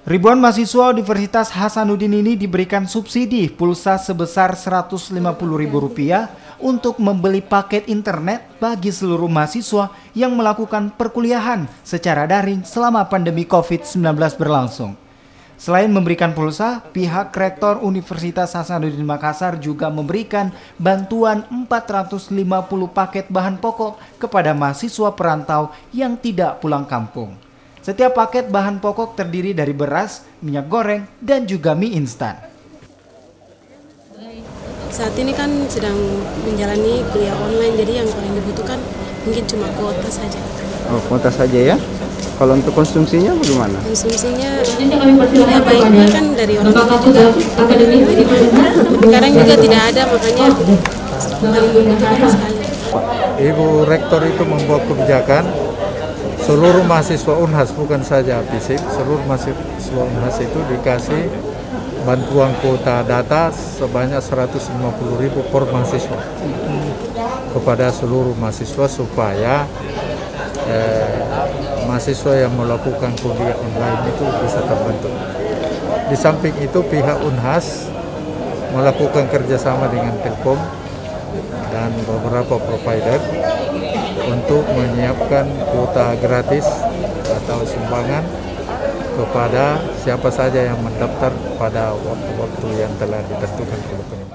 Ribuan mahasiswa Universitas Hasanuddin ini diberikan subsidi pulsa sebesar Rp150.000 untuk membeli paket internet bagi seluruh mahasiswa yang melakukan perkuliahan secara daring selama pandemi COVID-19 berlangsung. Selain memberikan pulsa, pihak Rektor Universitas Hasanuddin Makassar juga memberikan bantuan 450 paket bahan pokok kepada mahasiswa perantau yang tidak pulang kampung. Setiap paket bahan pokok terdiri dari beras, minyak goreng, dan juga mie instan. Saat ini kan sedang menjalani kuliah online, jadi yang paling dibutuhkan mungkin cuma kuota saja. Oh, kuota saja ya? Kalau untuk konsumsinya bagaimana? Konsumsinya ya baiknya kan dari orang tua juga. Tapi kadang juga tidak ada, makanya paling membutuhkan sekali. Ibu Rektor itu membuat kebijakan seluruh mahasiswa Unhas, bukan saja FISIP, seluruh mahasiswa Unhas itu dikasih bantuan kuota data sebanyak 150.000 per mahasiswa kepada seluruh mahasiswa supaya mahasiswa yang melakukan kuliah online itu bisa terbantu. Di samping itu pihak Unhas melakukan kerjasama dengan Telkom dan beberapa provider untuk menyiapkan kuota gratis atau sumbangan kepada siapa saja yang mendaftar pada waktu-waktu yang telah ditentukan oleh pemerintah.